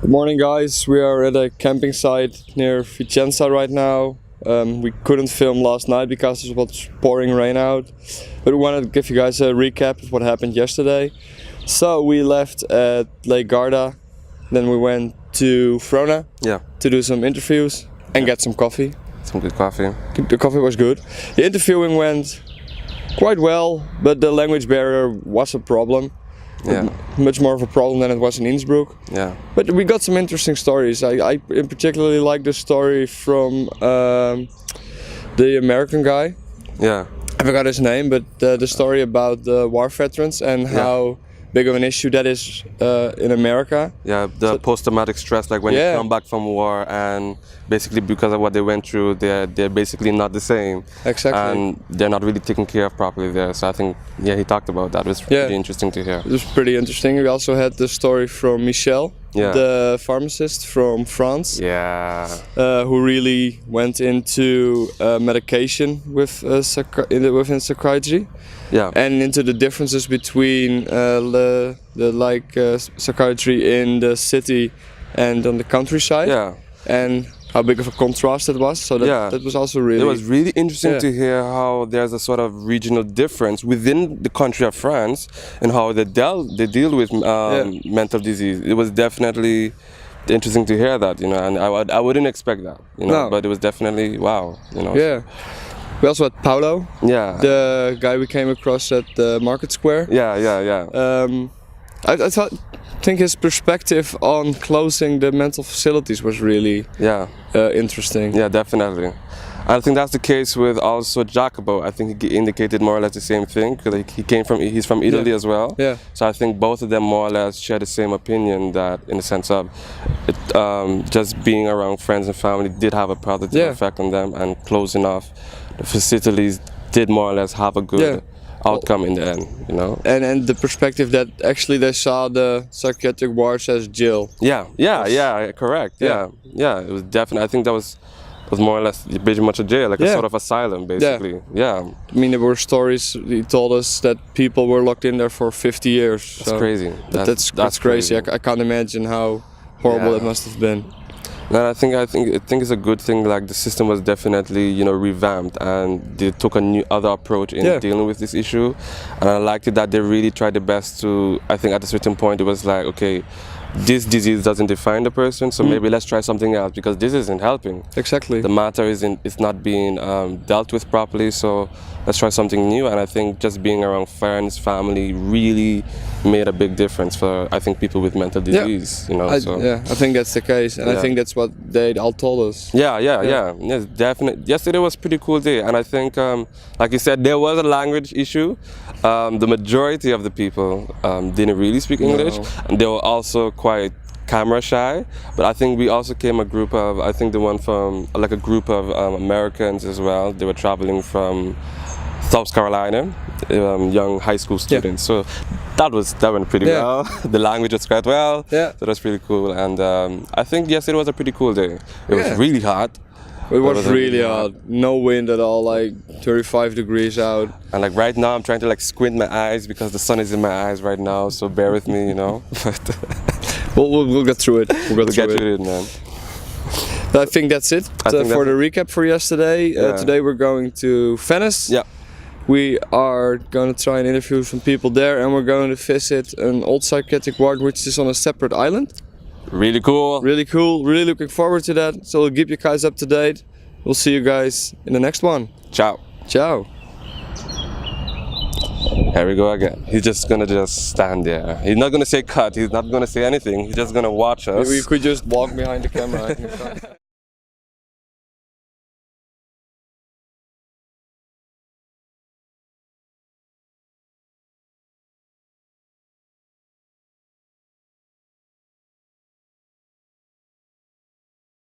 Good morning, guys. We are at a camping site near Vicenza right now. We couldn't film last night because it was pouring rain out, but we wanted to give you guys a recap of what happened yesterday. So we left at Lake Garda, then we went to Verona to do some interviews and get some coffee. Some good coffee. The coffee was good. The interviewing went quite well, but the language barrier was a problem. Yeah. Much more of a problem than it was in Innsbruck. Yeah. But we got some interesting stories. I in particularly like the story from the American guy. Yeah. I forgot his name, but the story about the war veterans and how big of an issue that is in America. Yeah, the post-traumatic stress, like when you come back from war and basically because of what they went through, they're basically not the same. Exactly. And they're not really taken care of properly there. So I think, he talked about that. It was pretty interesting to hear. It was pretty interesting. We also had the story from Michel, the pharmacist from France. Yeah. Who really went into medication with within psychiatry. Yeah. And into the differences between psychiatry in the city and on the countryside. Yeah. And how big of a contrast it was. So that was also really... It was really interesting to hear how there's a sort of regional difference within the country of France and how they deal with mental disease. It was definitely interesting to hear that, and I wouldn't expect that, but it was definitely wow, Yeah. We also had Paulo, the guy we came across at the market square. I think his perspective on closing the mental facilities was really interesting. Yeah, definitely. I think that's the case with also Jacopo. I think he indicated more or less the same thing because he's from Italy as well. Yeah. So I think both of them more or less share the same opinion that, in the sense of it, just being around friends and family did have a positive effect on them, and closing off the facilities did more or less have a good outcome in the end, And the perspective that actually they saw the psychiatric wards as jail. Correct. It was definitely. I think that was more or less pretty much a jail, like a sort of asylum, basically. I mean, there were stories. He told us that people were locked in there for 50 years. That's crazy. That's crazy. I can't imagine how horrible it must have been. And I think it's a good thing. Like, the system was definitely revamped, and they took a other approach in dealing with this issue. And I liked it that they really tried their best to. I think at a certain point it was like, okay, this disease doesn't define the person, so maybe let's try something else because this isn't helping. Exactly. The matter it's not being dealt with properly, so let's try something new. And I think just being around friends, family really made a big difference for, I think, people with mental disease. I think that's the case, and I think that's what they all told us. Yes, definitely. Yesterday was a pretty cool day, and I think, like you said, there was a language issue. The majority of the people didn't really speak English, and they were also quite camera shy. But I think we also came a group of, I think the one from, like a group of Americans as well. They were traveling from South Carolina, young high school students. So that went pretty well. The language was quite well. So that's really cool. And I think yesterday was a pretty cool day. It was really hot. It was really hot. No wind at all, like 35 degrees out. And like right now I'm trying to like squint my eyes because the sun is in my eyes right now, so bear with me, We'll get through it. We'll get through it, man. But I think that's it for the recap for yesterday. Today we're going to Venice. We are going to try and interview some people there, and we're going to visit an old psychiatric ward which is on a separate island. Really cool. Really cool. Really looking forward to that. So we'll keep you guys up to date. We'll see you guys in the next one. Ciao. Ciao. Here we go again. He's just gonna stand there. He's not gonna say cut. He's not gonna say anything. He's just gonna watch us. Maybe you could just walk behind the camera.